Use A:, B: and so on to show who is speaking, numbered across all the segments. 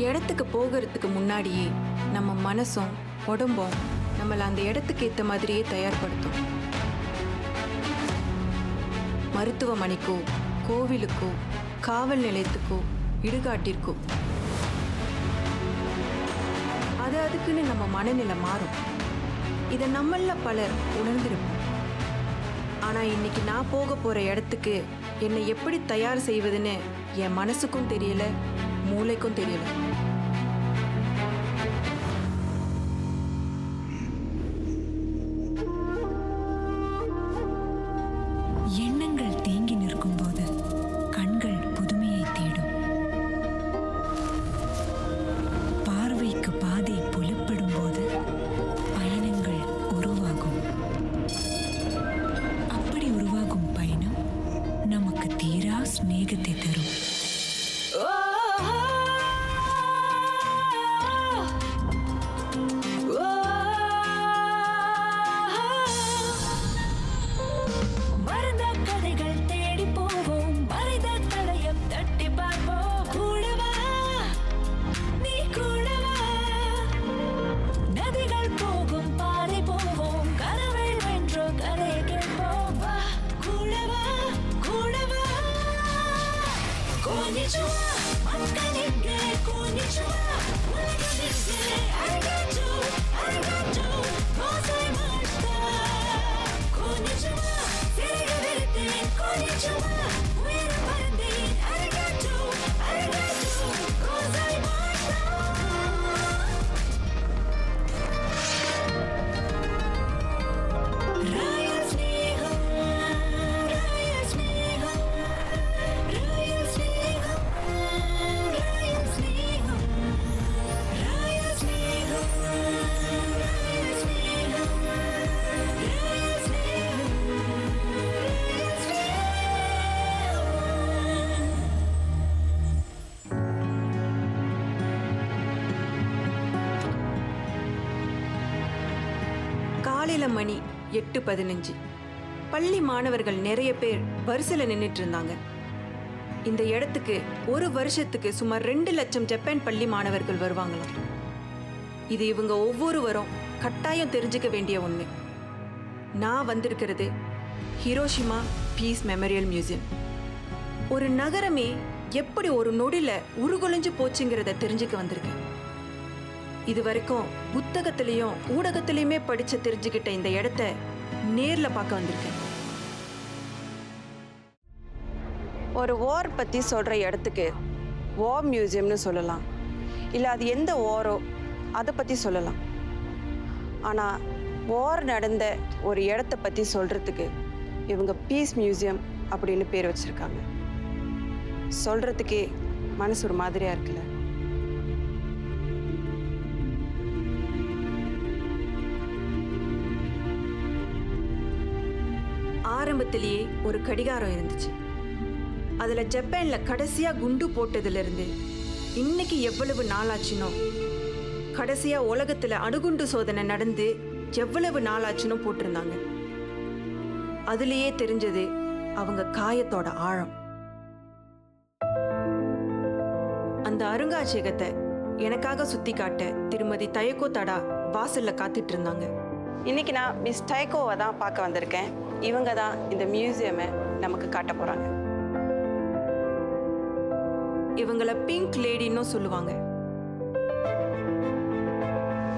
A: இடத்துக்கு போகிறதுக்கு முன்னாடியே நம்ம மனசும் உடம்பும் நம்மளை அந்த இடத்துக்கு ஏற்ற மாதிரியே தயார்படுத்தும். மருத்துவமனைக்கோ, கோவிலுக்கோ, காவல் நிலையத்துக்கோ, இடுகாட்டிற்கோ அதுக்குன்னு நம்ம மனநிலை மாறும். இதை நம்மள பலர் உணர்ந்திருப்போம். ஆனா இன்னைக்கு நான் போக போற இடத்துக்கு என்னை எப்படி தயார் செய்வதுன்னு என் மனசுக்கும் தெரியல, மூளைக்கும் தெரியல.
B: எண்ணங்கள் தேங்கி நிற்கும் போது கண்கள் புதுமையை தேடும். பார்வைக்கு பாதை புலப்படும் போது பயணங்கள் உருவாகும். அப்படி உருவாகும் பயணம் நமக்கு தீரா சிநேகத்தை தரும்.
A: காலையில மணி 8:15. பள்ளி மாணவர்கள் நிறைய பேர் வரிசையில் நின்றுட்டு இருந்தாங்க. இந்த இடத்துக்கு ஒரு வருஷத்துக்கு சுமார் 2 லட்சம் ஜப்பான் பள்ளி மாணவர்கள் வருவாங்களாம். இது இவங்க ஒவ்வொருவரும் கட்டாயம் தெரிஞ்சுக்க வேண்டிய ஒன்று. நான் வந்திருக்கிறது ஹிரோஷிமா பீஸ் மெமோரியல் மியூசியம். ஒரு நகரமே எப்படி ஒரு நொடியில உருகுலைஞ்சு போச்சுங்கிறத தெரிஞ்சுக்க வந்திருக்கேன். இது வரைக்கும் புத்தகத்திலையும் ஊடகத்திலையுமே படிச்சு தெரிஞ்சுக்கிட்ட இந்த இடத்த நேர்ல பார்க்க வந்திருக்கேன். ஒரு வார் பத்தி சொல்ற இடத்துக்கு வார் மியூசியம்னு சொல்லலாம், இல்லை அது எந்த வாரோ அதை பத்தி சொல்லலாம். ஆனா வார் நடந்த ஒரு இடத்த பத்தி சொல்றதுக்கு இவங்க பீஸ் மியூசியம் அப்படின்னு பேர் வச்சிருக்காங்க. சொல்றதுக்கே மனசு ஒரு மாதிரியா இருக்குல்ல. ஆரம்பத்திலேயே ஒரு கடிகாரம் இருந்துச்சு. அதுல ஜப்பான்ல கடைசியா குண்டு போட்டதுல இருந்து இன்னைக்கு எவ்வளவு நாளாச்சுனோ, கடைசியா உலகத்துல அணுகுண்டு சோதனை நடந்து எவ்வளவு நாளாச்சுனோ போட்டிருந்தாங்க. அதுலயே தெரிஞ்சது அவங்க காயத்தோட ஆழம். அந்த அருங்காட்சியகத்தை எனக்காக சுத்தி காட்ட திருமதி தயக்கோ தடா வாசல்ல காத்துட்டு இருந்தாங்க. இன்னைக்கு நான் மிஸ் தயக்கோவை தான் பார்க்க வந்திருக்கேன். இவங்க தான் இந்த மியூசியமை நமக்கு காட்ட போறாங்க. இவங்கள பிங்க் லேடின்னு சொல்லுவாங்க.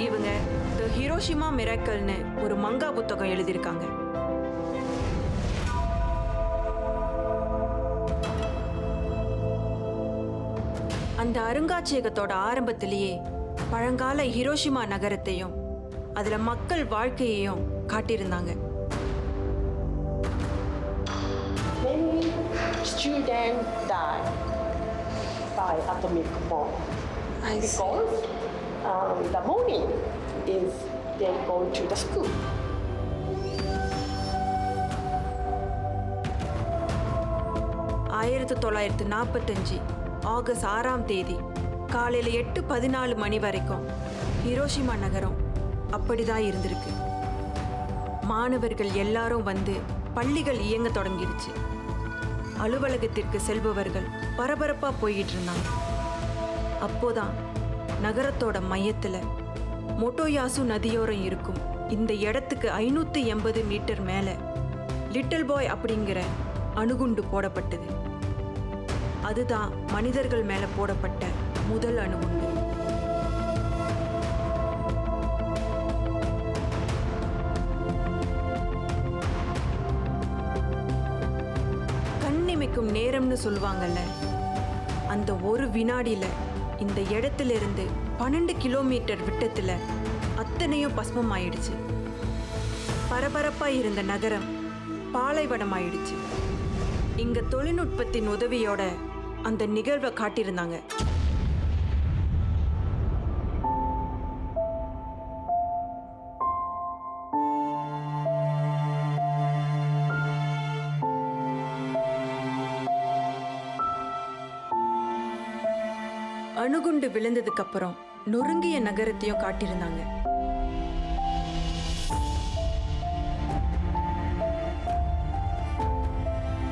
A: இவங்க தி ஹிரோஷிமா மிராக்கிள்னு ஒரு மங்கா புத்தகம் எழுதியிருக்காங்க. அந்த அருங்காட்சியகத்தோட ஆரம்பத்திலேயே பழங்கால ஹிரோஷிமா நகரத்தையும் அதுல மக்கள் வாழ்க்கையையும் காட்டியிருந்தாங்க.
C: Many students die by atomic bomb because the morning is they go to the school.
A: ஆயிரத்து 1945 ஆகஸ்ட் 6ஆம் தேதி காலையில் 8:14 மணி வரைக்கும் ஹிரோஷிமா நகரம் அப்படிதான் இருந்திருக்கு. மாணவர்கள் எல்லாரும் வந்து பள்ளிகள் இயங்க தொடங்கிருச்சு. அலுவலகத்திற்கு செல்பவர்கள் பரபரப்பா போயிட்டு இருந்தாங்க. அப்போதான் நகரத்தோட மையத்துல மொட்டோயாசு நதியோரம் இருக்கும் இந்த இடத்துக்கு 580 மீட்டர் மேல லிட்டில் பாய் அப்படிங்கிற அணுகுண்டு போடப்பட்டது. அதுதான் மனிதர்கள் மேல போடப்பட்ட முதல் அணுகுண்டு. கண்ணிமைக்கும் நேரம்னு சொல்லுவாங்கல்ல, அந்த ஒரு வினாடியில இந்த இடத்துல இருந்து 12 கிலோமீட்டர் விட்டத்துல அத்தனையும் பஸ்மம் ஆயிடுச்சு. பரபரப்பா இருந்த நகரம் பாலைவனம் ஆயிடுச்சு. இங்க தொழில்நுட்பத்தின் உதவியோட அந்த நிகழ்வை காட்டியிருந்தாங்க. அணுகுண்டு விழுந்ததுக்கு அப்புறம் நொறுங்கிய நகரத்தையும் காட்டியிருந்தாங்க.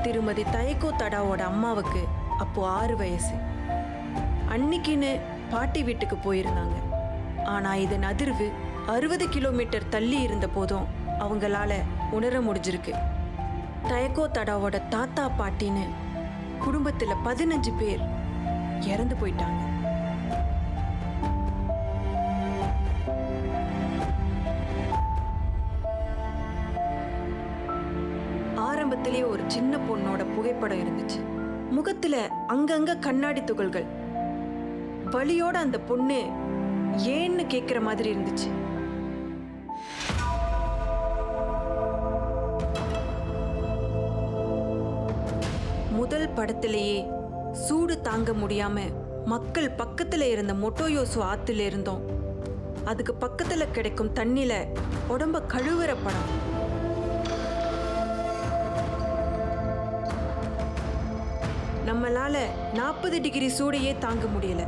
A: திருமதி தைகோ தடாவோட அம்மாவுக்கு அப்போ 6 வயசு. அன்னைக்குன்னு பாட்டி வீட்டுக்கு போயிருந்தாங்க. ஆனா இதன் அதிர்வு 60 கிலோமீட்டர் தள்ளி இருந்த போதும் அவங்களால உணர முடிஞ்சிருக்கு. தைகோ தடாவோட தாத்தா பாட்டின்னு குடும்பத்துல 15 பேர் இறந்து போயிட்டாங்க. ஆரம்பத்திலேயே ஒரு சின்ன பொண்ணோட புகைப்படம் இருந்துச்சு. முகத்துல அங்கங்க கண்ணாடி துகள்கள். வலியோட அந்த பொண்ணு ஏன்னு கேக்குற மாதிரி இருந்துச்சு. முதல் படத்திலேயே சூடு தாங்க முடியாம மக்கள் பக்கத்துல இருந்த மொட்டோயோசு ஆத்துல இருந்தோம் அதுக்கு பக்கத்துல கிடைக்கும் தண்ணில உடம்ப கழுவுற படம். நம்மளால 40 டிகிரி சூடையே தாங்க முடியல.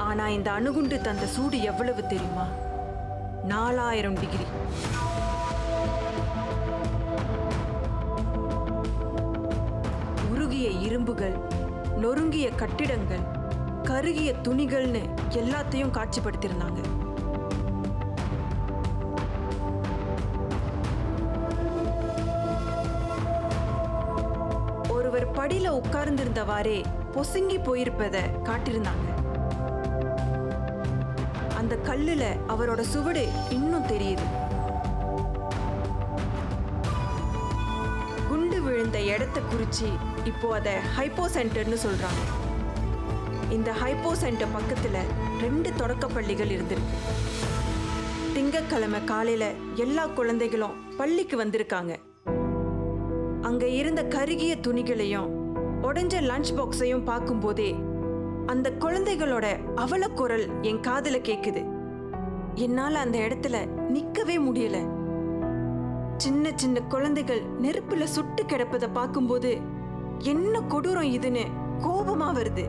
A: ஆனா இந்த அணுகுண்டு தந்த சூடு எவ்வளவு தெரியுமா? 4000 டிகிரி. உருகிய இரும்புகள், நொறுங்கிய கட்டிடங்கள், கருகிய துணிகள்னு எல்லாத்தையும் காட்சிப்படுத்தியிருந்தாங்க. ஒருவர் படியில உட்கார்ந்திருந்தவாறே பொசுங்கி போயிருப்பத காட்டியிருந்தாங்க. அந்த கல்லுல அவரோட சுவடு இன்னும் தெரியுது. குண்டு விழுந்த இடத்தை குறிச்சு இப்போ அதை ஹைப்போ சென்டர்னு சொல்றாங்க. இந்த ஹைப்போ சென்டர் பக்கத்துல 2 தொடக்க பள்ளிகள் இருந்திருக்கு. திங்கட்கிழமை காலையில எல்லா குழந்தைகளும் பள்ளிக்கு வந்திருக்காங்க. அங்க இருந்த கருகிய துணிகளையும் உடைஞ்ச லஞ்ச் பாக்ஸையும் பார்க்கும்போதே அந்த குழந்தைகளோட அவல குரல் என் காதுல கேக்குது. என்னால அந்த இடத்துல நிக்கவே முடியல. சின்ன சின்ன குழந்தைகள் நெருப்புல சுட்டு கிடப்பதை பார்க்கும்போது என்ன கொடூரம் இதுன்னு கோபமா வருது.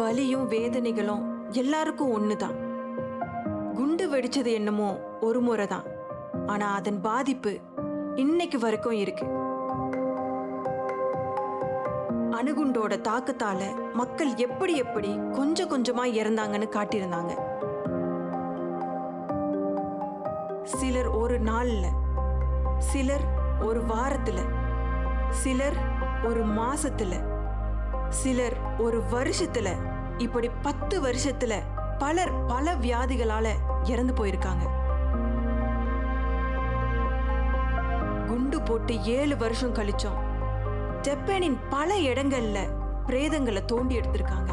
A: வலியும் வேதனைகளும் எல்லாருக்கும் ஒண்ணுதான். குண்டு வெடிச்சது என்னமோ ஒரு முறை தான். ஆனா அதன் பாதிப்பு இன்னைக்கு வரைக்கும் இருக்கு. அணுகுண்டோட தாக்கத்தால மக்கள் எப்படி எப்படி கொஞ்சம் கொஞ்சமா இறந்தாங்கன்னு காட்டியிருந்தாங்க. சிலர் ஒரு நாள்ல, சிலர் ஒரு வாரத்துல, சிலர் ஒரு மாசத்துல, சிலர் ஒரு வருஷத்துல, இப்படி 10 வருஷத்துல பலர் பல வியாதிகளால இறந்து போயிருக்காங்க. குண்டு போட்டு 7 வருஷம் கழிச்சோம் ஜப்பானின் பல இடங்கள்ல பிரேதங்களை தோண்டி எடுத்திருக்காங்க.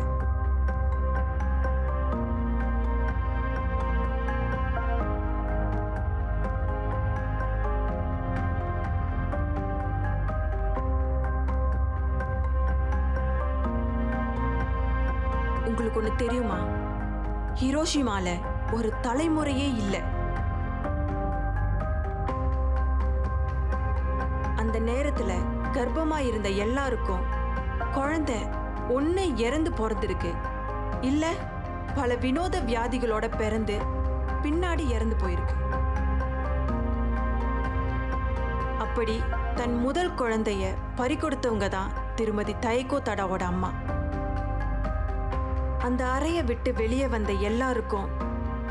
A: உங்களுக்கு ஒண்ணு தெரியுமா? ஹிரோஷிமால ஒரு தலைமுறையே இல்ல. அந்த நேரத்துல கர்ப்பமா இருந்த எல்லாருக்கும் குழந்தை ஒண்ணு இறந்து பிறந்திருக்கு, இல்ல பல வினோத வியாதிகளோட பிறந்து பின்னாடி இறந்து போயிருக்கு. அப்படி தன் முதல் குழந்தைய பறிகொடுத்தவங்க தான் திருமதி தைகோ தடாவோட அம்மா. அந்த அறையை விட்டு வெளியே வந்த எல்லாருக்கும்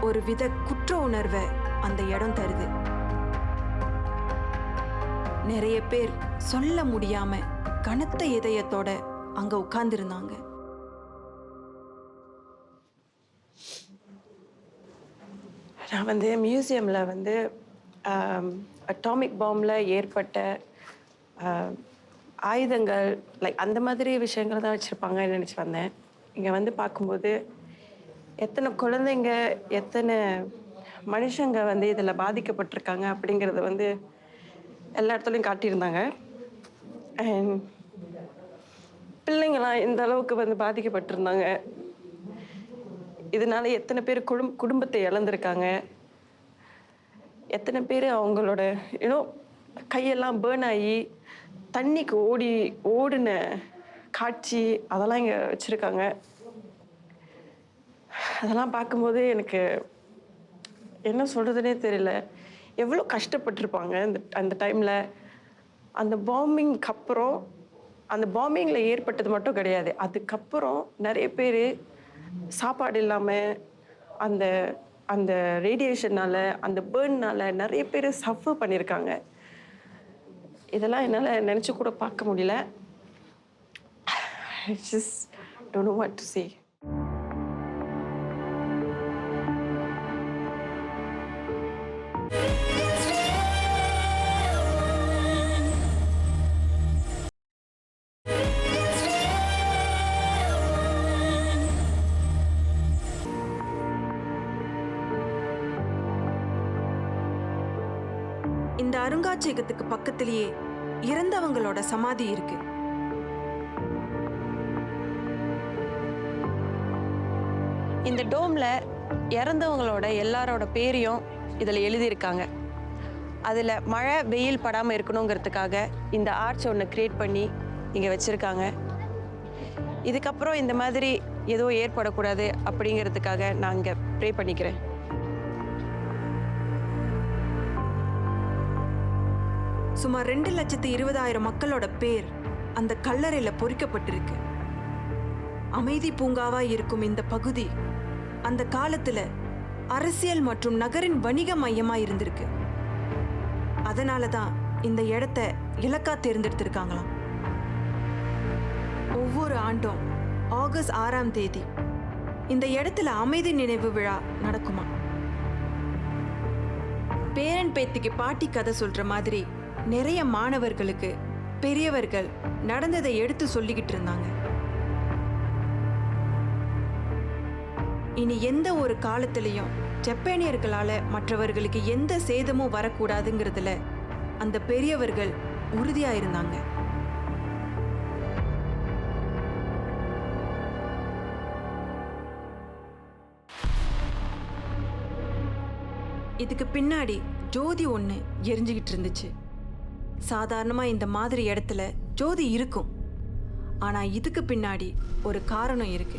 A: ஒரு வித குற்ற உணர்வை அந்த இடம் தருது. நிறைய பேர் சொல்ல முடியாம கனத்த இதயத்தோட அங்க உட்கார்ந்திருந்தாங்க.
C: நான் மியூசியமில் அட்டாமிக் பாம்பில் ஏற்பட்ட ஆயுதங்கள் அந்த மாதிரி விஷயங்கள் தான் வச்சுருப்பாங்கன்னு நினச்சி வந்தேன். இங்கே பார்க்கும்போது எத்தனை குழந்தைங்க எத்தனை மனுஷங்க இதில் பாதிக்கப்பட்டிருக்காங்க அப்படிங்கிறத எல்லா இடத்துலையும் காட்டியிருந்தாங்க. அண்ட் பிள்ளைங்களாம் இந்த அளவுக்கு பாதிக்கப்பட்டிருந்தாங்க. இதனால எத்தனை பேர் குடும்பத்தை இழந்திருக்காங்க, எத்தனை பேர் அவங்களோட கையெல்லாம் பேர்ன் ஆகி தண்ணிக்கு ஓடின காட்சி அதெல்லாம் இங்கே வச்சுருக்காங்க. அதெல்லாம் பார்க்கும்போது எனக்கு என்ன சொல்கிறதுனே தெரியல. எவ்வளோ கஷ்டப்பட்டிருப்பாங்க அந்த டைமில். அந்த பாம்பிங்க்கு அப்புறம், அந்த பாம்பிங்கில் ஏற்பட்டது மட்டும் கிடையாது, அதுக்கப்புறம் நிறைய பேர் சாப்பாடு இல்லாமல் அந்த அந்த ரேடியேஷனால் அந்த பேர்னால் நிறைய பேர் சஃபர் பண்ணியிருக்காங்க. இதெல்லாம் என்னால் நினச்சி கூட பார்க்க முடியல. I just don't know what to say.
A: இந்த அருங்காட்சியகத்துக்கு பக்கத்திலேயே இறந்தவங்களோட சமாதி இருக்கு.
C: இந்த டோம்ல இறந்தவங்களோட எல்லாரோட பேரையும் இதில் எழுதியிருக்காங்க. அதில் மழை வெயில் படாமல் இருக்கணுங்கிறதுக்காக இந்த ஆர்ச் ஒன்று கிரியேட் பண்ணி இங்கே வச்சுருக்காங்க. இதுக்கப்புறம் இந்த மாதிரி ஏதோ ஏற்படக்கூடாது அப்படிங்கிறதுக்காக நான் இங்கே ப்ரே பண்ணிக்கிறேன்.
A: சுமார் 2,20,000 மக்களோட பேர் அந்த கல்லறையில பொறிக்கப்பட்டிருக்கு. அமைதி பூங்காவா இருக்கும் இந்த பகுதி அந்த காலத்துல அரசியல் மற்றும் நகரின் வணிக மையமா இருந்திருக்கு. அதனாலதான் இந்த இடத்தை இலக்கா தேர்ந்தெடுத்திருக்காங்களாம். ஒவ்வொரு ஆண்டும் ஆகஸ்ட் 6ஆம் தேதி இந்த இடத்துல அமைதி நினைவு விழா நடக்குமா. பேரன் பேத்திக்கு பாட்டி கதை சொல்ற மாதிரி நிறைய மாணவர்களுக்கு பெரியவர்கள் நடந்ததை எடுத்து சொல்லிக்கிட்டு இருந்தாங்க. இனி எந்த ஒரு காலத்திலையும் ஜப்பானியர்களால மற்றவர்களுக்கு எந்த சேதமும் வரக்கூடாதுங்கிறதுல அந்த பெரியவர்கள் உறுதியா இருந்தாங்க. இதுக்கு பின்னாடி ஜோதி ஒன்று எரிஞ்சுக்கிட்டு இருந்துச்சு. சாதாரணமா இந்த மாதிரி இடத்துல ஜோதி இருக்கும். ஆனா இதுக்கு பின்னாடி ஒரு காரணம் இருக்கு.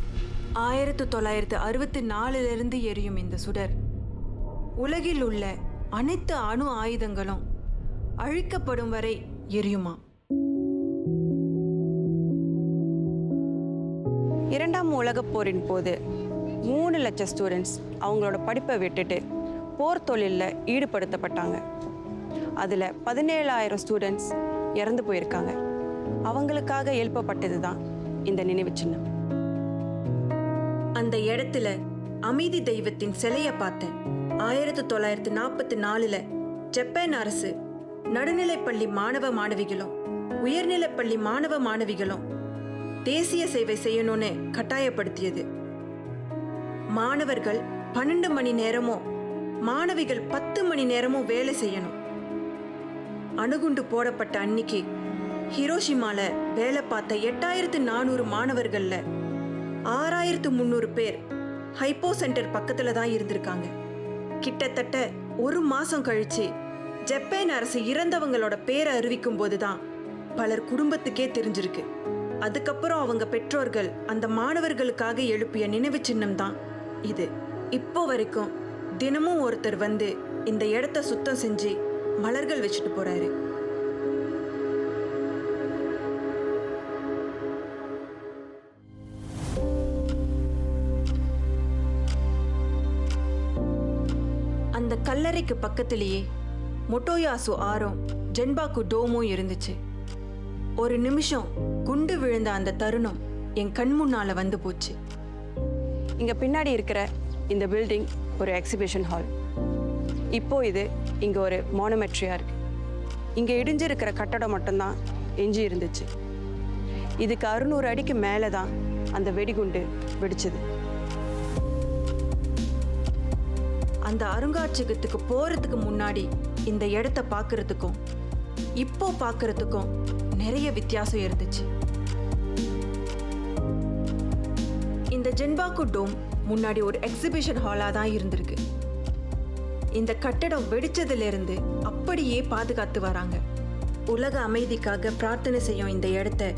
A: 1964 எரியும் இந்த சுடர் உலகில் உள்ள அனைத்து அணு ஆயுதங்களும் அழிக்கப்படும் வரை எரியுமா.
C: இரண்டாம் உலகப் போரின் போது 3 லட்சம் ஸ்டூடெண்ட்ஸ் அவங்களோட படிப்பை விட்டுட்டு போர் தொழிலில் ஈடுபடுத்தப்பட்டாங்க. அதில் 17,000 ஸ்டூடெண்ட்ஸ் இறந்து போயிருக்காங்க. அவங்களுக்காக எழுப்பப்பட்டது தான் இந்த நினைவு சின்னம்.
A: அந்த இடத்துல அமைதி தெய்வத்தின் சிலையை பார்த்தேன். 1944 ஜப்பான் அரசு நடுநிலைப்பள்ளி மாணவ மாணவிகளும் உயர்நிலைப்பள்ளி மாணவ மாணவிகளும் தேசிய சேவை செய்யணும்னு கட்டாயப்படுத்தியது. மாணவர்கள் 12 மணி நேரமும் மாணவிகள் 10 மணி நேரமும் வேலை செய்யணும். அணுகுண்டு போடப்பட்ட அன்னைக்கு ஹிரோஷிமால வேலை பார்த்த 8,400 மாணவர்கள்ல 6,300 பேர் ஹைப்போ சென்டர் பக்கத்துல தான் இருந்திருக்காங்க. கிட்டத்தட்ட 1 மாசம் கழிச்சு ஜப்பான் அரசு இறந்தவங்களோட பேரை அறிவிக்கும் போதுதான் பலர் குடும்பத்துக்கே தெரிஞ்சிருக்கு. அதுக்கப்புறம் அவங்க பெற்றோர்கள் அந்த மாணவர்களுக்காக எழுப்பிய நினைவு சின்னம் தான் இது. இப்போ வரைக்கும் தினமும் ஒருத்தர் வந்து இந்த இடத்த சுத்தம் செஞ்சு மலர்கள் வச்சுட்டு போறாரு. அந்த கல்லறைக்கு பக்கத்திலேயே மொட்டோயாசு ஆறும் ஜென்பாக்கு டோமும் இருந்துச்சு. ஒரு நிமிஷம் குண்டு விழுந்த அந்த தருணம் என் கண் முன்னால வந்து போச்சு.
C: இங்கே பின்னாடி இருக்கிற இந்த பில்டிங் ஒரு எக்ஸிபிஷன் ஹால். இப்போ இது இங்கே ஒரு மானுமெட்ரியாக இருக்கு. இங்கே இடிஞ்சிருக்கிற கட்டடம் மட்டும்தான் எஞ்சி இருந்துச்சு. இதுக்கு 600 அடிக்கு மேலே தான் அந்த வெடிகுண்டு வெடிச்சது.
A: அந்த அருங்காட்சியகத்துக்கு போறதுக்கு முன்னாடி இந்த இடத்த பார்க்கறதுக்கும் இப்போ பார்க்கறதுக்கும் நிறைய வித்தியாசம் இருந்துச்சு. இந்த ஜென்பாக்கு டோம் முன்னாடி ஒரு எக்ஸிபிஷன் ஹாலா தான் இருந்திருக்கு. இந்த கட்டடம் வெடிச்சதுல இருந்து அப்படியே பாதுகாத்து வராங்க. உலக அமைதிக்காக பிரார்த்தனை செய்யும் இந்த இடத்த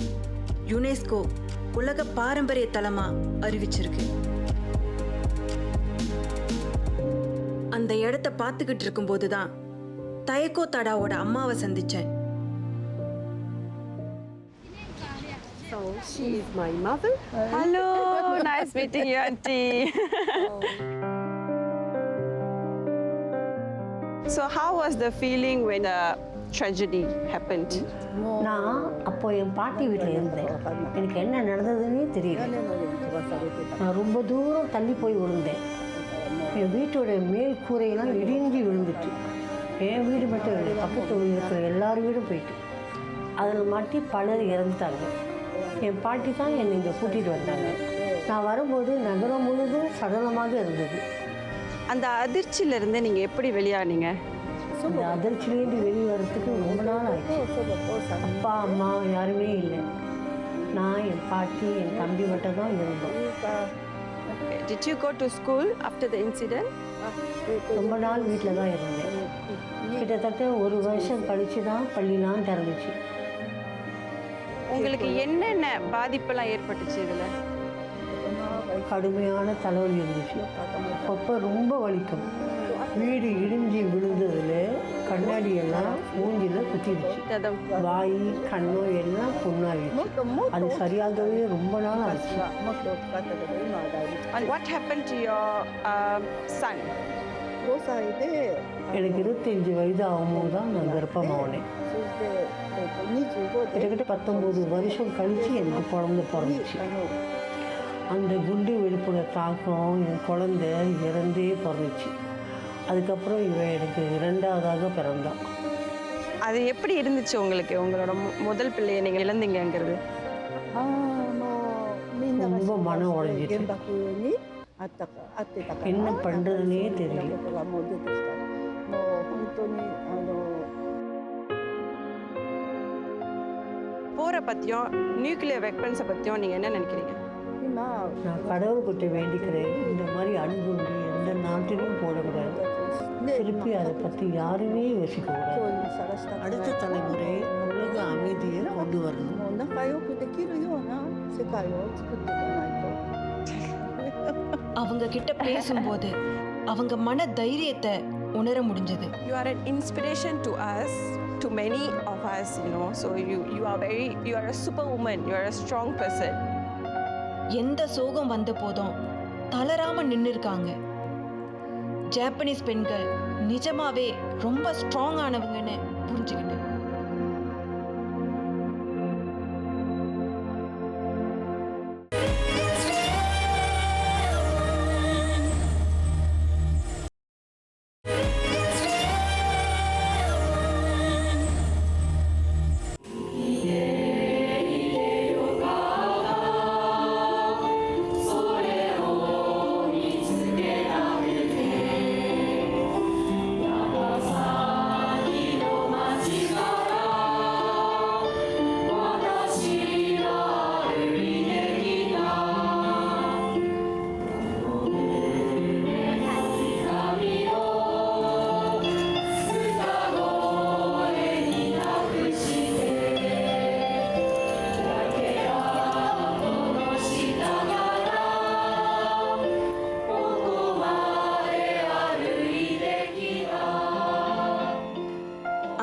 A: யுனெஸ்கோ உலக பாரம்பரிய தலமா அறிவிச்சிருக்கு. அந்த இடத்த பார்த்துக்கிட்டு இருக்கும்போது தான் தயக்கோ தடாவோட அம்மாவை சந்திச்சேன்.
C: So she is my mother. Hello, nice meeting you, auntie. So how was the feeling when the tragedy happened?
D: நான் அப்போ என் பாட்டி வீட்டில் இருந்தேன். எனக்கு என்ன நடந்ததுன்னே தெரியல. நான் ரொம்ப தூரம் தள்ளி போய் விழுந்தேன். என் வீட்டோட மேல் கூரையெல்லாம் இடிஞ்சு விழுந்துட்டு, என் வீடு மட்டும் இல்லை, பக்கத்து இருக்கிற எல்லார் வீடும் போயிட்டு, அதில் மாட்டி பலர் இறந்துட்டாங்க. என் பாட்டி தான் என்னை இங்கே கூட்டிகிட்டு வந்தாங்க. நான் வரும்போது நகரம் முழுதும் சடலமாக இருந்தது.
C: அந்த அதிர்ச்சியிலிருந்து நீங்கள் எப்படி வெளியானீங்க?
D: அந்த அதிர்ச்சியிலேருந்து வெளியே வர்றதுக்கு ரொம்ப நாள் ஆயிடுச்சு. அப்பா அம்மா யாருமே இல்லை. நான் என் பாட்டி என் தம்பி மட்டும் தான் இருந்தோம்.
C: Did you go to school after the incident?
D: ரொம்ப நாள் வீட்டில் தான் இருந்தேன். கிட்டத்தட்ட 1 வருஷம் கழிச்சு தான் பள்ளிலாம் திறந்துச்சு.
C: உங்களுக்கு என்னென்ன பாதிப்பெல்லாம் ஏற்பட்டுச்சு இதில்?
D: கடுமையான தலைவலி இருந்துச்சு. அப்பப்போ ரொம்ப வலிக்கும். வீடு இடிஞ்சு விழுந்ததில் கண்ணாடியெல்லாம் மூஞ்சில் குத்திடுச்சு. வாய் கண்ணோ எல்லாம் புண்ணாகிடுச்சு. அது சரியாகவே ரொம்ப நாள் ஆச்சு.
C: And what happened to your son?
D: எனக்கு 25 வயது ஆகும்போது தான் நான் கர்ப்பமானேன். கிட்டத்தட்ட 19 வருஷம் கழித்து எனக்கு குழந்தை பிறந்துச்சு. அந்த குண்டு வெடிப்போட தாக்கம் என் குழந்தை இறந்தே பிறந்துச்சு. அதுக்கப்புறம் இவன் எனக்கு 2ஆவதாக பிறந்தான்.
C: அது எப்படி இருந்துச்சு உங்களுக்கு, உங்களோட முதல் பிள்ளையை நீங்கள் இழந்தீங்கிறது?
D: ரொம்ப மனம் உடைஞ்சிட்டு என்ன பண்ணுறதுனே தெரியல.
C: போரை பற்றியும் நியூக்ளியர் வெப்பன்ஸை பற்றியும் நீங்கள் என்ன நினைக்கிறீங்க?
D: நான் கடவுள்கிட்ட வேண்டிக்கிறேன், இந்த மாதிரி அணுகுண்டு எந்த நாட்டிலும் போடக்கூடாது. திருப்பி அதை பற்றி யாருமே யோசிக்கக்கூடாது. அடுத்த தலைமுறை உலக அமைதியை கொண்டு வரணும்.
A: அவங்க கிட்ட பேசும்போது அவங்க மன தைரியத்தை உணர முடிஞ்சது.
C: You are an inspiration to us, to many of us, you know. So you are a superwoman, you are a strong person.
A: எந்த சோகம் வந்த போதும் தளராம நின்னுருக்காங்க. ஜாப்பனீஸ் பெண்கள் நிஜமாவே ரொம்ப ஸ்ட்ராங் ஆனவங்கன்னு புரிஞ்சுக்கிட்டு.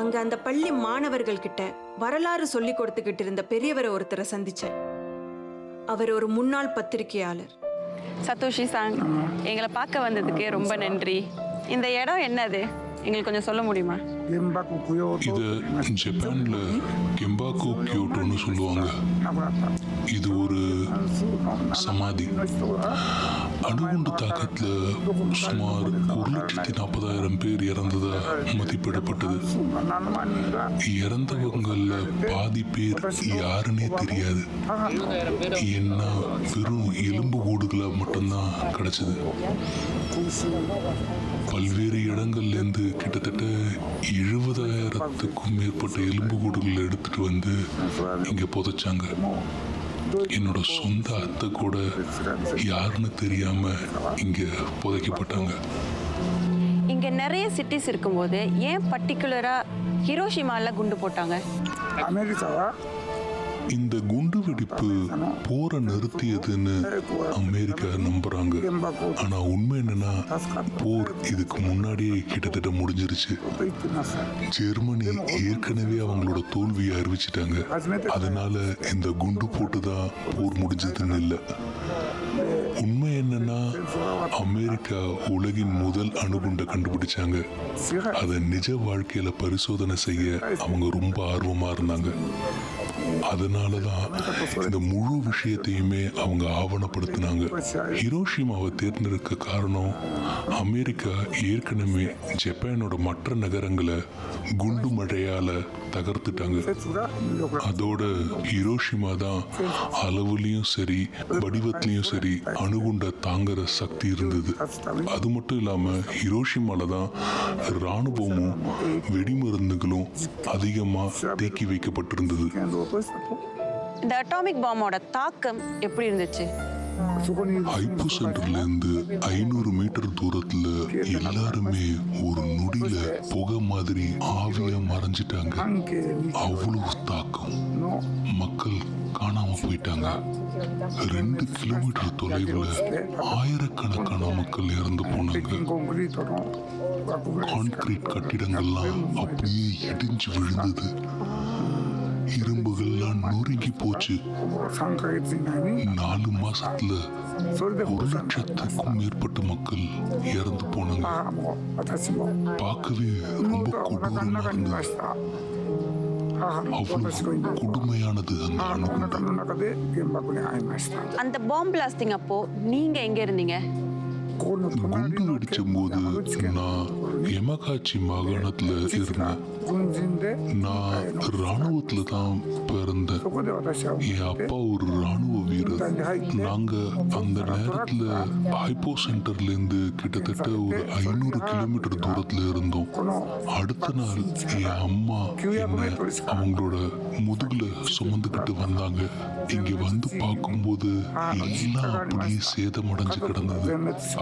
A: அங்க அந்த பள்ளி மாணவர்கள் கிட்ட வரலாறு சொல்லி கொடுத்துக்கிட்டு இருந்த பெரியவரை ஒருத்தரை சந்திச்சேன். அவர் ஒரு முன்னாள் பத்திரிகையாளர்.
C: சத்தோஷி சாங், எங்களை பார்க்க வந்ததுக்கு ரொம்ப நன்றி. இந்த இடம் என்னது எங்களுக்கு கொஞ்சம் சொல்ல முடியுமா?
E: இது ஜப்பான்ல கெம்பாக்கு கியோட்டோன்னு சொல்லுவாங்க. இது ஒரு சமாதி. அணுகுண்டு தாக்கத்துல சுமார் 1,40,000 பேர் இறந்ததா மதிப்பிடப்பட்டது. இறந்தவங்கள்ல பாதி பேர் யாருன்னே தெரியாது. ஏன்னா வெறும் எலும்பு கூடுகளா மட்டும்தான் கிடைச்சது. பல்வேறு இடங்கள்ல இருந்து கிட்டத்தட்ட 70,000க்கும் மேற்பட்ட எலும்பு கூடுகளை எடுத்துட்டு வந்து இங்க புதைச்சாங்க. என்னோட சொந்த அத்தை கூட யாருன்னு தெரியாம இங்க புதைக்கப்பட்டாங்க.
C: இங்க நிறைய சிட்டிஸ் இருக்கும்போது ஏன் பர்டிகுலரா ஹிரோஷிமால குண்டு போட்டாங்க?
E: இந்த குண்டு வெடிப்பு போரை நிறுத்தியதுன்னு அமெரிக்கா நம்புறாங்க. ஆனா உண்மை என்னன்னா போர் இதுக்கு முன்னாடியே கிட்டத்தட்ட முடிஞ்சிருச்சு. ஜெர்மனி ஏற்கனவே அவங்களோட தோல்வியை அறிவிச்சிட்டாங்க. அதனால இந்த குண்டு போட்டுதான் போர் முடிஞ்சதுன்னு இல்லை. உண்மை என்னன்னா அமெரிக்கா உலகின் முதல் அணுகுண்டை கண்டுபிடிச்சாங்க. அதை நிஜ வாழ்க்கையில பரிசோதனை செய்ய அவங்க ரொம்ப ஆர்வமா இருந்தாங்க. அதனாலதான் இந்த முழு விஷயத்தையுமே அவங்க ஆவணப்படுத்தினாங்க. ஹிரோஷிமாவை தேர்ந்தெடுக்க காரணம் அமெரிக்கா ஏற்கனவே ஜப்பானோட மற்ற நகரங்களை குண்டு மழையால தகர்த்துட்டாங்க. அதோட ஹிரோஷிமா தான் அளவுலயும் சரி வடிவத்திலையும் சரி அணுகுண்ட தாங்குற சக்தி இருந்தது. அது மட்டும் இல்லாம ஹிரோஷிமால தான் இராணுவமும் வெடிமருந்துகளும் அதிகமா தேக்கி வைக்கப்பட்டிருந்தது.
C: இந்த அட்டாமிக் பாம்போட தாக்கம் எப்படி இருந்துச்சு?
E: ஹைப்போ சென்டர்ல இருந்து 500 மீட்டர் தூரத்துல எல்லாருமே ஒரு நொடியில புகை மாதிரி ஆவியா மறைஞ்சிட்டாங்க. அவ்வளவு தாக்கம். மக்கள் காணாம போயிட்டாங்க. 2 கிலோமீட்டர் தொலைவுல ஆயிரக்கணக்கான மக்கள் இறந்து போனாங்க. கான்கிரீட் கட்டிடங்கள்லாம் அப்படியே இடிஞ்சு விழுந்தது. இரும்புகள்லாம் நொறுங்கி போச்சு. 4 மாசத்துல 1,00,000க்கும் மேற்பட்ட மக்கள் இறந்து போனாங்க. பார்க்கவே ரொம்ப கொடூரமா இருந்தது. அவ்வளவு கொடுமையானது அந்த அணுகுண்டு.
C: அந்த பாம்பு பிளாஸ்டிங் அப்போ நீங்க எங்க இருந்தீங்க?
E: குண்டு வெடிச்சும் போது நான் எமகாச்சி மாகாணத்துல இருந்தேன். நான் ராணுவத்துல தான் பிறந்தேன். என் அப்பா ஒரு ராணுவ வீரர். நாங்க அந்த நேரத்துல ஹைப்போ சென்டர்ல இருந்து கிட்டத்தட்ட ஒரு 500 கிலோமீட்டர் தூரத்துல இருந்தோம். அடுத்த நாள் என் அம்மா என்ன அவங்களோட முதுகுல சுமந்துக்கிட்டு வந்தாங்க. இங்க வந்து பார்க்கும்போது எல்லாம் அப்படியே சேதமடைஞ்சு கிடந்தது.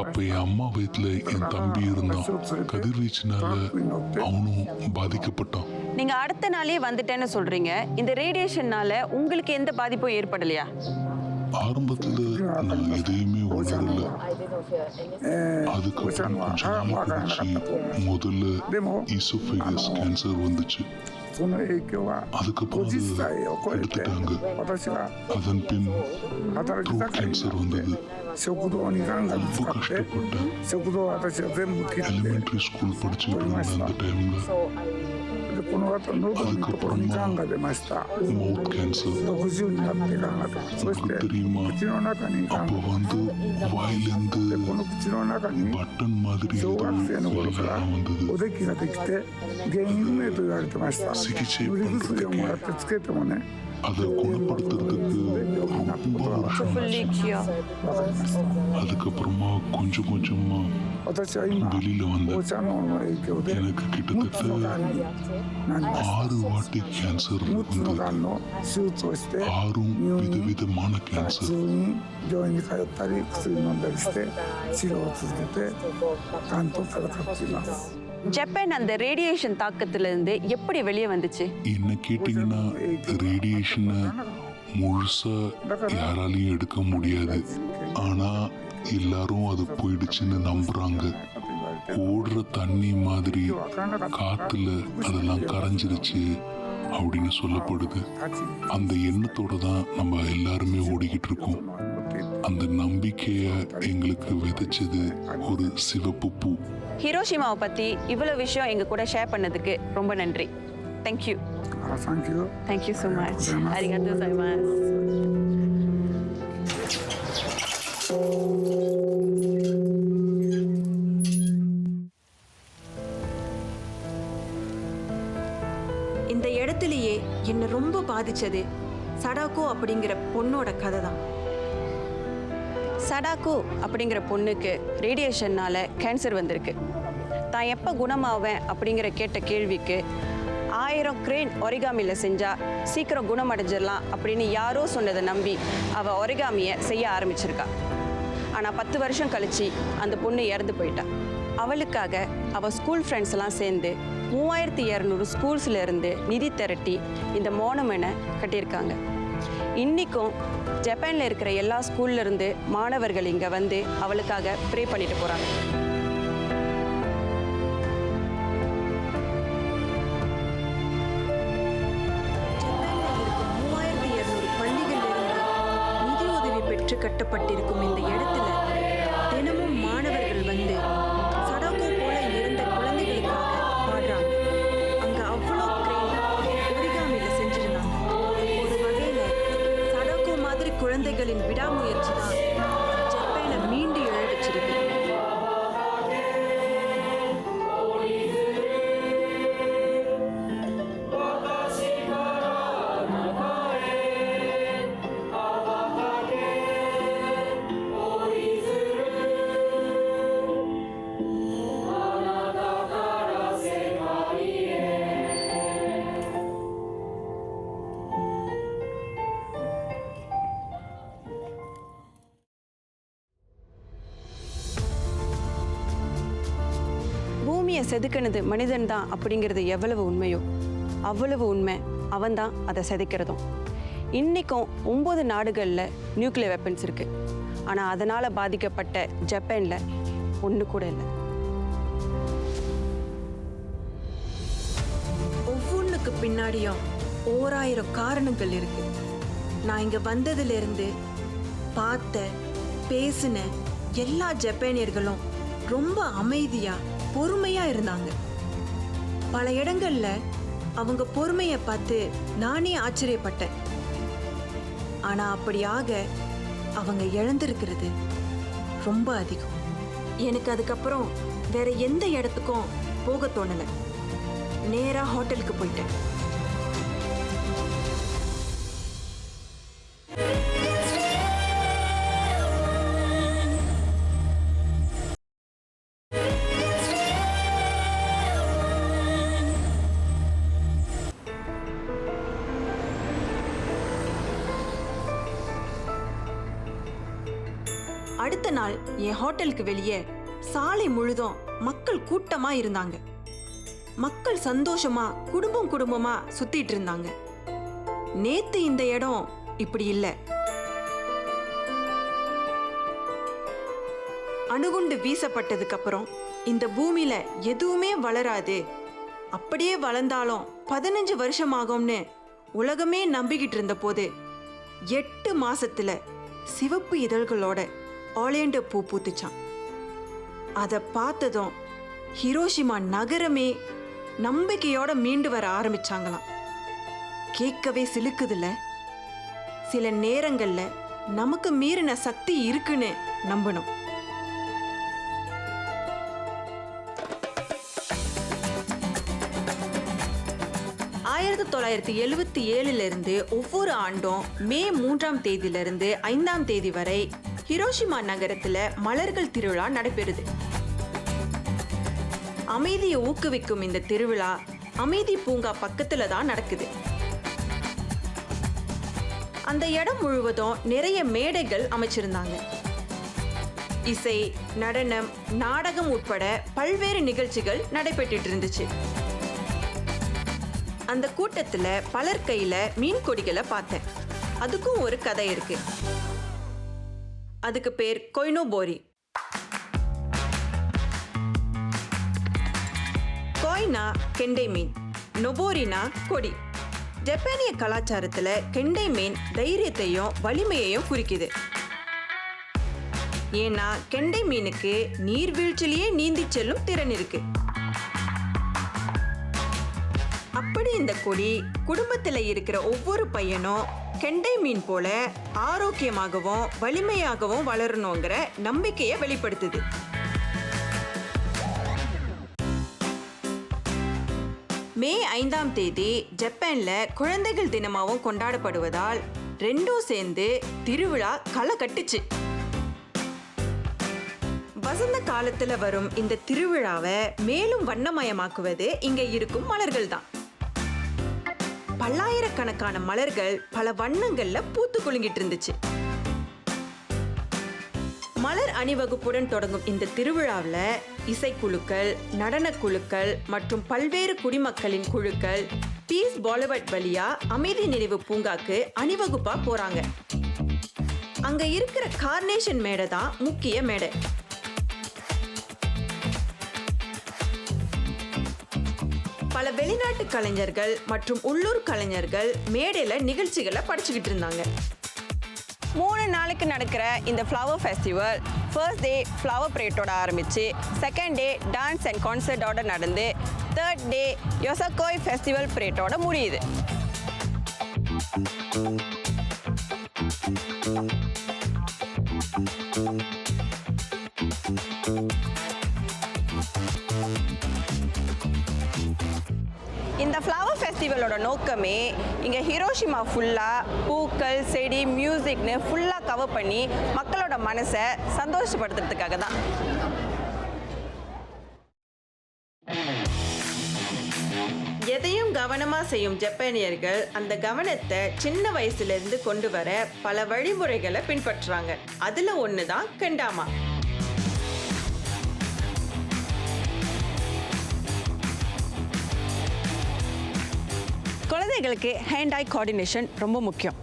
E: அப்ப என் அம்மா வயித்துல என் தம்பி இருந்தான். கதிர்வீச்சுனால அவனும் பாதிக்கப்பட்டான்.
C: நீங்க அடுத்த நாளே வந்துட்டேன்னு சொல்றீங்க. இந்த ரேடியேஷன்னால உங்களுக்கு எந்த பாதிப்பும் ஏற்படலையா?
E: ஆரம்பத்துல நான் எதையுமே உணரல. அதுக்கப்புறம் கொஞ்ச நாள் கழிச்சு முதல்ல ஈசோஃபேகஸ் கேன்சர் வந்துச்சு. அதுக்கப்புறம் எடுத்துட்டாங்க. அதன் பின் த்ரோட் கேன்சர் வந்தது. ரொம்ப கஷ்டப்பட்டேன். எலிமெண்டரி ஸ்கூல் படிச்சுட்டு இருந்தேன் அந்த டைம்ல. அதுக்கப்புறமா மவுத் கேன்சர். தெரியுமா, அப்போ வந்து வாயிலிருந்து பட்டன் மாதிரி வெளியெல்லாம் வந்தது. சிகிச்சை பண்றதுக்கு அதை குணப்படுத்துறதுக்கு ரொம்ப வருஷம். அதுக்கப்புறமா கொஞ்சம் கொஞ்சமா வெளியில வந்தேன். எனக்கு கிட்டத்தட்ட 6 வாட்டி கேன்சர் வந்தது. 6 விதவிதமான கேன்சர்.
C: ஜப்பான் அந்த ரேடியேஷன் தாக்கத்திலிருந்து எப்படி வெளியே வந்துச்சு?
E: என்ன கேட்டீங்கன்னா ரேடியேஷனை முழுசா யாராலையும் எடுக்க முடியாது. ஆனா எல்லாரும் அது போயிடுச்சுன்னு நம்புறாங்க. ஓடுற தண்ணி மாதிரி காத்துல அதெல்லாம் கரைஞ்சிருச்சு அப்படின்னு சொல்லப்படுது. அந்த எண்ணத்தோட தான் நம்ம எல்லாருமே ஓடிக்கிட்டு இருக்கோம். அந்த நம்பிக்கையை எங்களுக்கு விதைச்சது ஒரு சிவப்பு பூ.
A: ஹிரோஷிமாவை பற்றி இவ்வளோ விஷயம் எங்கள் கூட ஷேர் பண்ணதுக்கு ரொம்ப நன்றி. Thank you. Thank you so much. arigatou gozaimasu. இந்த இடத்துலயே என்னை ரொம்ப பாதிச்சது சடாக்கோ அப்படிங்கிற பொண்ணோட கதை தான். சடாக்கோ அப்படிங்கிற பொண்ணுக்கு ரேடியேஷன்னால கேன்சர் வந்திருக்கு. தான் எப்போ குணமாவேன் அப்படிங்கிற கேட்ட கேள்விக்கு 1000 கிரேன் ஒரிகாமியில் செஞ்சால் சீக்கிரம் குணமடைஞ்சிடலாம் அப்படின்னு யாரோ சொன்னதை நம்பி அவள் ஒரிகாமியை செய்ய ஆரம்பிச்சிருக்கா. ஆனால் 10 வருஷம் கழிச்சு அந்த பொண்ணு இறந்து போயிட்டா. அவளுக்காக அவள் ஸ்கூல் ஃப்ரெண்ட்ஸ் எல்லாம் சேர்ந்து 3200 ஸ்கூல்ஸில் இருந்து நிதி திரட்டி இந்த மோனமெனை கட்டியிருக்காங்க. இன்றைக்கும் ஜப்பானில் இருக்கிற எல்லா ஸ்கூல்ல இருந்து மாணவர்கள் இங்கே வந்து அவளுக்காக ப்ரே பண்ணிட்டு போகிறாங்க. ஜப்பானில் இருக்கும் 3200 பள்ளிகளிலிருந்து நிதி உதவி பெற்று கட்டப்பட்டிருக்கும் இந்த இடத்துல தினமும் மாணவர்கள் வந்து சடாக்கோ போல இருந்த குழந்தைகளுக்காக பாடுறாங்க. அங்கே அவ்வளோ கிரேன் ஒரிகாமியில் செஞ்சிருந்தாங்க. ஒரு வகையில் சடாக்கோ மாதிரி குழந்தைகளின் விடாமுயற்சி தான் ஜப்பானை மீண்டு எழ வச்சிருக்கு. பூமியை செதுக்கினது மனிதன் தான் அப்படிங்கிறது எவ்வளவு உண்மையோ அவ்வளவு உண்மை அவன் தான் அதை செதுக்கிறதும். இன்றைக்கும் 9 நாடுகளில் நியூக்ளியர் வெப்பன்ஸ் இருக்குது. ஆனால் அதனால் பாதிக்கப்பட்ட ஜப்பானில் ஒன்று கூட இல்லை. ஒவ்வொன்றுக்கு பின்னாடியும் 1000 காரணங்கள் இருக்கு. நான் இங்கே வந்ததுலேருந்து பார்த்த பேசின எல்லா ஜப்பானியர்களும் ரொம்ப அமைதியா பொறுமையா இருந்தாங்க. பல இடங்கள்ல அவங்க பொறுமையை பார்த்து நானே ஆச்சரியப்பட்டேன். ஆனா அப்படியாக அவங்க இழந்திருக்கிறது ரொம்ப அதிகம். எனக்கு அதுக்கப்புறம் வேற எந்த இடத்துக்கும் போக தோணல. நேரா ஹோட்டலுக்கு போயிட்டேன். அடுத்த நாள் என் ஹோட்டலுக்கு வெளியே சாலை முழுதும் மக்கள் கூட்டமா இருந்தாங்க. மக்கள் சந்தோஷமா குடும்பம் குடும்பமா சுத்திட்டு இருந்தாங்க. நேத்து இந்த இடம் இப்படி இல்லை. அணுகுண்டு வீசப்பட்டதுக்கு அப்புறம் இந்த பூமியில எதுவுமே வளராது, அப்படியே வளர்ந்தாலும் 15 வருஷமாகும்னு உலகமே நம்பிக்கிட்டு இருந்த போது 8 மாசத்துல சிவப்பு இதழ்களோட ஆலியண்ட பூ பூத்துச்சான். அதை பார்த்ததும் ஹிரோஷிமா நகரமே நம்பிக்கையோட மீண்டு வர ஆரம்பிச்சாங்களாம். கேட்கவே சிலுக்குதுல. சில நேரங்கள்ல நமக்கு மீறின சக்தி இருக்குன்னு நம்பணும். ஆயிரத்தி 1977 ஒவ்வொரு ஆண்டும் மே 3ஆம் தேதியிலிருந்து 5ஆம் தேதி வரை ஹிரோஷிமா நகரத்துல மலர்கள் திருவிழா நடைபெறுது. அமைதியை ஊக்குவிக்கும் இந்த திருவிழா அமைதி பூங்கா பக்கத்துல தான் நடக்குது. அந்த இடம் முழுவதும் நிறைய மேடைகள் அமைச்சிருந்தாங்க. இசை, நடனம், நாடகம் உட்பட பல்வேறு நிகழ்ச்சிகள் நடைபெற்றுட்டு இருந்துச்சு. அந்த கூட்டத்துல பலர் கையில மீன் கொடிகளை பார்த்தேன். அதுக்கும் ஒரு கதை இருக்கு. அதுக்கு பேர் கொய்னோபோரி. கொய்னா கெண்டை மீன், நொபோரினா கொடி. ஜப்பானிய கலாச்சாரத்துல கெண்டை மீன் தைரியத்தையும் வலிமையையும் குறிக்குது. ஏன்னா கெண்டை மீனுக்கு நீர்வீழ்ச்சிலேயே நீந்தி செல்லும் திறன் இருக்கு. அப்படி இந்த கொடி குடும்பத்தில் இருக்கிற ஒவ்வொரு பையனும் கெண்டை மீன் போல ஆரோக்கியமாகவும் வலிமையாகவும் வளரணுங்கிற நம்பிக்கையை வெளிப்படுத்துது. மே 5ஆம் தேதி ஜப்பான்ல குழந்தைகள் தினமாகவும் கொண்டாடப்படுவதால் ரெண்டும் சேர்ந்து திருவிழா களை கட்டுச்சு. வசந்த காலத்துல வரும் இந்த திருவிழாவை மேலும் வண்ணமயமாக்குவது இங்க இருக்கும் மலர்கள் தான். பல்லாயிரக்கணக்கான மலர்கள் பல வண்ணங்கள்ல பூத்து குலுங்கிட்டு இருந்துச்சு. மலர் அணிவகுப்புடன் தொடங்கும் இந்த திருவிழாவில் இசைக்குழுக்கள், நடனக்குழுக்கள் மற்றும் பல்வேறு குடிமக்களின் குழுக்கள் பீஸ் பாலிவுட் வழியா அமைதி நினைவு பூங்காக்கு அணிவகுப்பா போறாங்க. அங்க இருக்கிற கார்னேஷன் மேடை தான் முக்கிய மேடை. பல வெளிநாட்டு கலைஞர்கள் மற்றும் உள்ளூர் கலைஞர்கள் மேடையில நிகழ்ச்சிகளை படிச்சுக்கிட்டு இருந்தாங்க. 3 நாளைக்கு நடக்கிற இந்த flower festival first day flower பரேட்டோட ஆரம்பிச்சு, செகண்ட் டே டான்ஸ் அண்ட் கான்சர்ட்டோட நடந்து, தேர்ட் டே யோசக்கோய் ஃபெஸ்டிவல் பரேட்டோட முடியுது. இந்த ஃப்ளவர் ஃபெஸ்டிவலோட நோக்கமே இங்கே ஹிரோஷிமா ஃபுல்லாக பூக்கள், செடி, மியூசிக்னு ஃபுல்லாக கவர் பண்ணி மக்களோட மனசை சந்தோஷப்படுத்துறதுக்காக தான். எதையும் கவனமாக செய்யும் ஜப்பானியர்கள் அந்த கவனத்தை சின்ன வயசுலேருந்து கொண்டு வர பல வழிமுறைகளை பின்பற்றுறாங்க. அதில் ஒன்று தான் கெண்டாமா. குழந்தைகளுக்கு ஹேண்ட் ஐ கோஆர்டினேஷன் ரொம்ப முக்கியம்.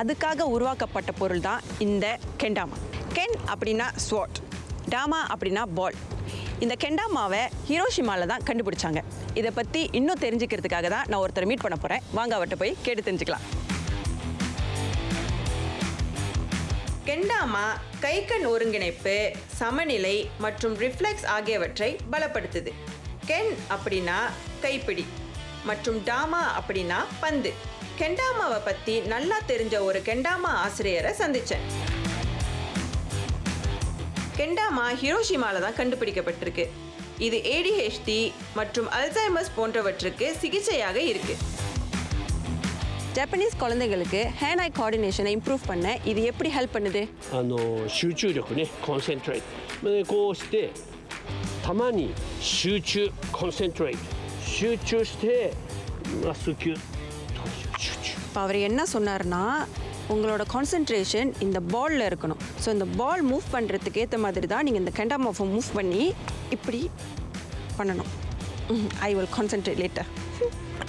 A: அதுக்காக உருவாக்கப்பட்ட பொருள் தான் இந்த கெண்டாமா. கென் அப்படின்னா ஸ்வாட், டாமா அப்படின்னா பால். இந்த கெண்டாமாவை ஹிரோஷிமாவில் தான் கண்டுபிடிச்சாங்க. இதை பற்றி இன்னும் தெரிஞ்சுக்கிறதுக்காக தான் நான் ஒருத்தர் மீட் பண்ண போகிறேன். வாங்க அவர்கிட்ட போய் கேட்டு தெரிஞ்சுக்கலாம். கெண்டாமா கை கண் ஒருங்கிணைப்பு, சமநிலை மற்றும் ரிஃப்ளெக்ஸ் ஆகியவற்றை பலப்படுத்துது. கென் அப்படின்னா கைப்பிடி மற்றும் டாமா அப்படின்னா பந்து. கெண்டாமாவை பற்றி நல்லா தெரிஞ்ச ஒரு கெண்டாமா ஆசிரியரை சந்தித்தேன். கெண்டாமா ஹிரோஷிமாவில் தான் கண்டுபிடிக்கப்பட்டிருக்கு. இது ADHD மற்றும் அல்சைமர்ஸ் போன்றவற்றுக்கு சிகிச்சையாக இருக்கு. ஜப்பனீஸ் குழந்தைகளுக்கு ஹேண்ட் ஐ கோஆர்டினேஷனை இம்ப்ரூவ் பண்ண இது எப்படி ஹெல்ப் பண்ணுது?
F: 集中力ね、コンセントレート。こうして球に集中、コンセントレート。集中してまっすぐキュッ集中。
A: இப்போ அவர் என்ன சொன்னார்னா, உங்களோட கான்சென்ட்ரேஷன் இந்த பாலில் இருக்கணும். ஸோ இந்த பால் மூவ் பண்ணுறதுக்கு ஏற்ற மாதிரி தான் நீங்கள் இந்த கெண்டாமாவை மூவ் பண்ணி இப்படி பண்ணணும். I will concentrate later.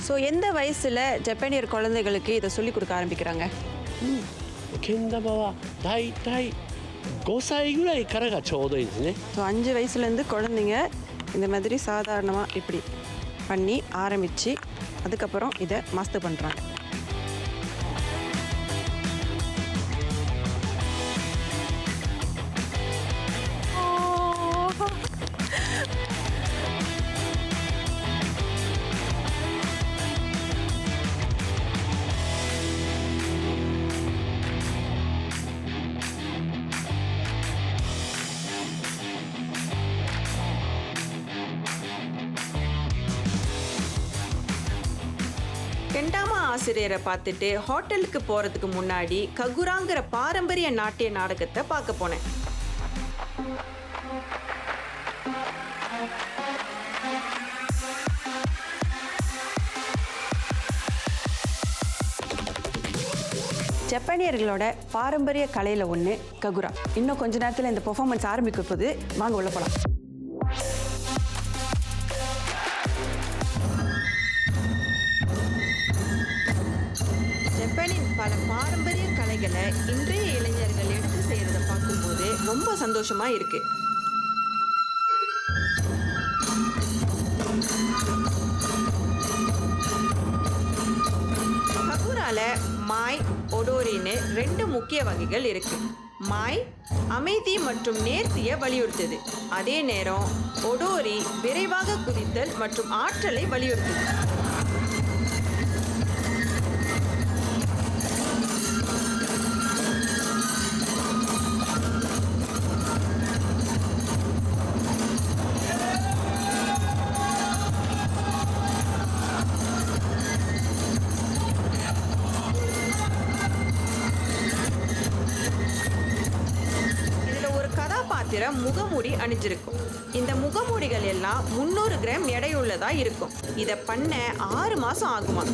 A: So எந்த வயசில் ஜப்பானியர் குழந்தைகளுக்கு இதை சொல்லிக் கொடுக்க ஆரம்பிக்கிறாங்க?
F: けん玉はだいたい5歳ぐらいからがちょうどいいですね。
A: ஸோ 5 வயசுலேருந்து குழந்தைங்க இந்த மாதிரி சாதாரணமாக இப்படி பண்ணி ஆரம்பித்து அதுக்கப்புறம் இதை மாஸ்டர் பண்ணுறாங்க. கெண்டாமா ஆசிரியரை பார்த்துட்டு ஹோட்டலுக்கு போகிறதுக்கு முன்னாடி ககுராங்கிற பாரம்பரிய நாட்டிய நாடகத்தை பார்க்க போனேன். ஜப்பானியர்களோட பாரம்பரிய கலையில் ஒன்று ககுரா. இன்னும் கொஞ்ச நேரத்தில் இந்த பெர்ஃபார்மன்ஸ் ஆரம்பிக்க போது வாங்க உள்ள போகலாம். ஜப்பானின் பல பாரம்பரிய கலைகளை இன்றைய இளைஞர்கள் எடுத்து செய்யறதை பார்க்கும்போது ரொம்ப சந்தோஷமா இருக்கு. ககுரால மாய், ஒடோரின்னு 2 முக்கிய வகைகள் இருக்கு. மாய் அமைதி மற்றும் நேர்த்தியை வலியுறுத்துது. அதே நேரம் ஒடோரி விரைவாக குதித்தல் மற்றும் ஆற்றலை வலியுறுத்துது. முகமூடி அணிஞ்சிருக்கும். இந்த முகமூடிகள் எல்லாம் 300 கிராம் எடையுள்ளதா இருக்கும். இதை பண்ண 6 மாசம் ஆகுமா.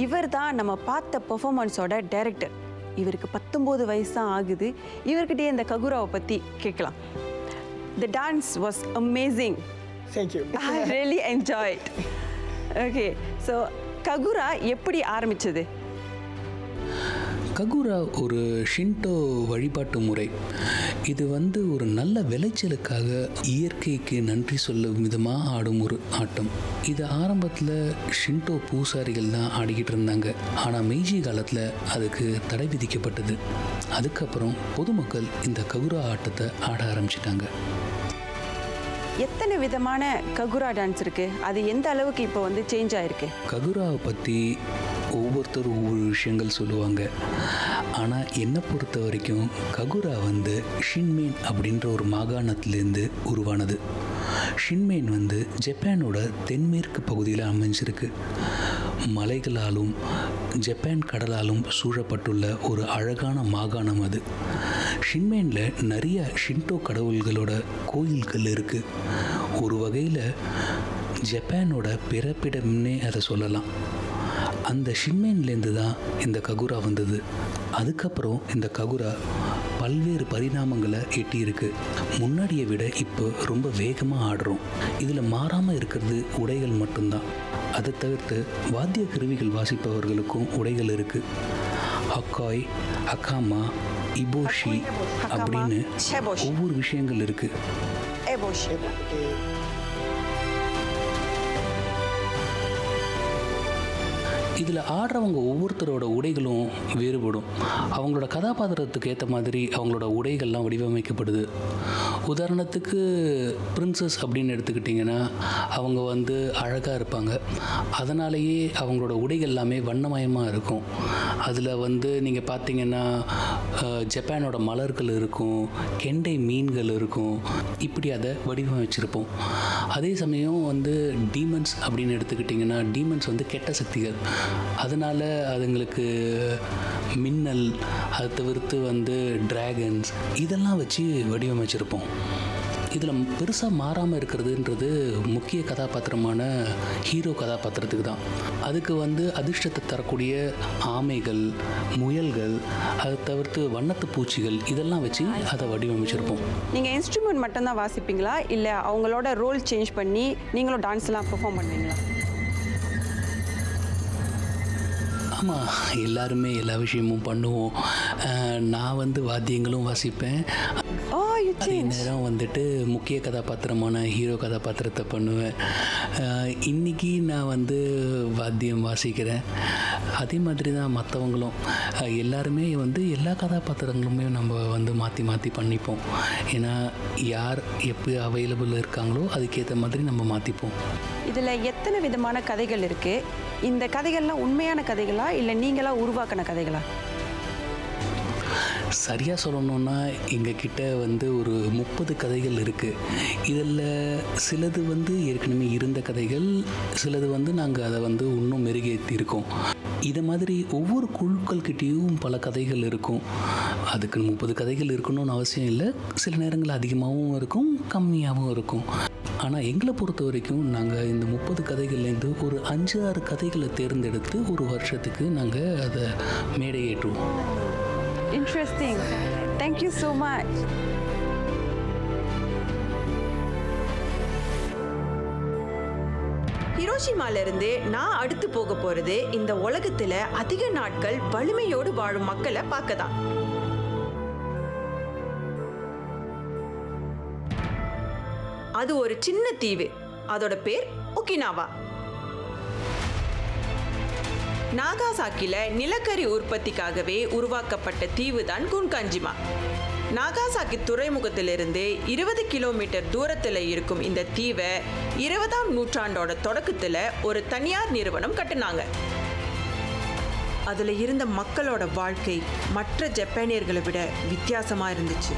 A: இவர் தான் நம்ம பார்த்த பெர்ஃபார்மன்ஸோட டைரக்டர். இவருக்கு 19 வயசு தான் ஆகுது. இவர்கிட்டே இந்த ககுராவை பற்றி கேட்கலாம். The dance was amazing.
G: Thank you.
A: I really enjoyed. Okay, so ககுரா எப்படி ஆரம்பிச்சது?
H: ககுரா ஒரு ஷின்டோ வழிபாட்டு முறை. இது ஒரு நல்ல விளைச்சலுக்காக இயற்கைக்கு நன்றி சொல்லும் விதமாக ஆடும் ஒரு ஆட்டம். இது ஆரம்பத்தில் ஷின்டோ பூசாரிகள் தான் ஆடிக்கிட்டு இருந்தாங்க. ஆனால் மெய்ஜி காலத்தில் அதுக்கு தடை விதிக்கப்பட்டது. அதுக்கப்புறம் பொதுமக்கள் இந்த ககுரா ஆட்டத்தை ஆட ஆரம்பிச்சிட்டாங்க.
A: எத்தனை விதமான ககுரா டான்ஸ் இருக்கு? அது எந்த அளவுக்கு இப்போ சேஞ்ச் ஆயிருக்கு?
H: ககுராவை பற்றி ஒவ்வொருத்தரும் ஒவ்வொரு விஷயங்கள் சொல்லுவாங்க. ஆனால் என்னை பொறுத்த வரைக்கும் ககுரா ஷின்மேன் அப்படின்ற ஒரு மாகாணத்திலேருந்து உருவானது. ஷின்மேன் ஜப்பானோட தென்மேற்கு பகுதியில் அமைஞ்சிருக்கு. மலைகளாலும் ஜப்பான் கடலாலும் சூழப்பட்டுள்ள ஒரு அழகான மாகாணம் அது. ஷின்மேனில் நிறைய ஷின்டோ கடவுள்களோட கோயில்கள் இருக்குது. ஒரு வகையில் ஜப்பானோட பிறப்பிடம்னே அதை சொல்லலாம். அந்த ஷின்மேன்லேருந்து தான் இந்த ககுரா வந்தது. அதுக்கப்புறம் இந்த ககுரா பல்வேறு பரிணாமங்களை எட்டியிருக்கு. முன்னாடியை விட இப்போ ரொம்ப வேகமாக ஆடுறோம். இதில் மாறாமல் இருக்கிறது உடைகள் மட்டும்தான். அதை தவிர்த்து வாத்திய கருவிகள் வாசிப்பவர்களுக்கும் உடைகள் இருக்குது. ஹக்காய், அகாமா, இபோஷி அப்படின்னு ஒவ்வொரு விஷயங்கள் இருக்குது. இதில் ஆடுறவங்க ஒவ்வொருத்தரோட உடைகளும் வேறுபடும். அவங்களோட கதாபாத்திரத்துக்கு ஏற்ற மாதிரி அவங்களோட உடைகள்லாம் வடிவமைக்கப்படுது. உதாரணத்துக்கு பிரின்சஸ் அப்படின்னு எடுத்துக்கிட்டிங்கன்னா அவங்க அழகாக இருப்பாங்க. அதனாலேயே அவங்களோட உடைகள் எல்லாமே வண்ணமயமாக இருக்கும். அதில் நீங்கள் பார்த்தீங்கன்னா ஜப்பானோட மலர்கள் இருக்கும், கெண்டை மீன்கள் இருக்கும். இப்படி அதை வடிவமைச்சிருப்போம். அதே சமயம் டீமன்ஸ் அப்படின்னு எடுத்துக்கிட்டிங்கன்னா டீமன்ஸ் கெட்ட சக்திகள். அதனால் அதுங்களுக்கு மின்னல், அதை தவிர்த்து டிராகன்ஸ் இதெல்லாம் வச்சு வடிவமைச்சிருப்போம். இதில் பெருசாக மாறாமல் இருக்கிறதுன்றது முக்கிய கதாபாத்திரமான ஹீரோ கதாபாத்திரத்துக்கு தான். அதுக்கு அதிர்ஷ்டத்தை தரக்கூடிய ஆமைகள், முயல்கள், அதை தவிர்த்து வண்ணத்து பூச்சிகள் இதெல்லாம் வச்சு அதை வடிவமைச்சிருப்போம்.
A: நீங்கள் இன்ஸ்ட்ருமெண்ட் மட்டும்தான் வாசிப்பீங்களா, இல்லை அவங்களோட ரோல் சேஞ்ச் பண்ணி நீங்களும் டான்ஸ்லாம் பெர்ஃபார்ம் பண்ணுவீங்களா?
H: ஆமாம், எல்லாருமே எல்லா விஷயமும் பண்ணுவோம். நான் வாத்தியங்களும் வாசிப்பேன். அதே நேரம் முக்கிய கதாபாத்திரமான ஹீரோ கதாபாத்திரத்தை பண்ணுவேன். இன்றைக்கி நான் வாத்தியம் வாசிக்கிறேன். அதே மாதிரி தான் மற்றவங்களும் எல்லாருமே எல்லா கதாபாத்திரங்களுமே நம்ம மாற்றி மாற்றி பண்ணிப்போம். ஏன்னா யார் எப்போ அவைலபிள் இருக்காங்களோ அதுக்கேற்ற மாதிரி நம்ம மாற்றிப்போம்.
A: இதில் எத்தனை விதமான கதைகள் இருக்குது? இந்த கதைகள்லாம் உண்மையான கதைகளா இல்லை நீங்களாக உருவாக்கின கதைகளா?
H: சரியாக சொல்லணுன்னா எங்ககிட்ட ஒரு 30 கதைகள் இருக்குது. இதில் சிலது ஏற்கனவே இருந்த கதைகள், சிலது நாங்கள் அதை இன்னும் மெருகேற்றிருக்கோம். இதை மாதிரி ஒவ்வொரு குழுக்கள்கிட்டேயும் பல கதைகள் இருக்கும். அதுக்கு 30 கதைகள் இருக்கணும்னு அவசியம் இல்லை. சில நேரங்கள் அதிகமாகவும் இருக்கும், கம்மியாகவும் இருக்கும். ஆனால் எங்களை பொறுத்த வரைக்கும் நாங்கள் இந்த 30 கதைகள்லேருந்து ஒரு 5-6 கதைகளை தேர்ந்தெடுத்து ஒரு வருஷத்துக்கு நாங்கள் அதை மேடையேற்றுவோம்.
A: Interesting.
G: Thank you so much.
A: ஹிரோஷிமால இருந்து நான் அடுத்து போக போறது இந்த உலகத்துல அதிக நாட்கள் வலிமையோடு வாழும் மக்களை பார்க்க தான். அது ஒரு சின்ன தீவு. அதோட பேர் ஒகினாவா. நாகாசாக்கில நிலக்கரி உற்பத்திக்காகவே உருவாக்கப்பட்ட தீவு தான் குன்காஞ்சிமா. நாகாசாக்கி துறைமுகத்திலிருந்து 20 கிலோமீட்டர் தூரத்தில் இருக்கும் இந்த தீவை 20ஆம் நூற்றாண்டோட தொடக்கத்தில் ஒரு தனியார் நிறுவனம் கட்டினாங்க. அதில் இருந்த மக்களோட வாழ்க்கை மற்ற ஜப்பானியர்களை விட வித்தியாசமாக இருந்துச்சு.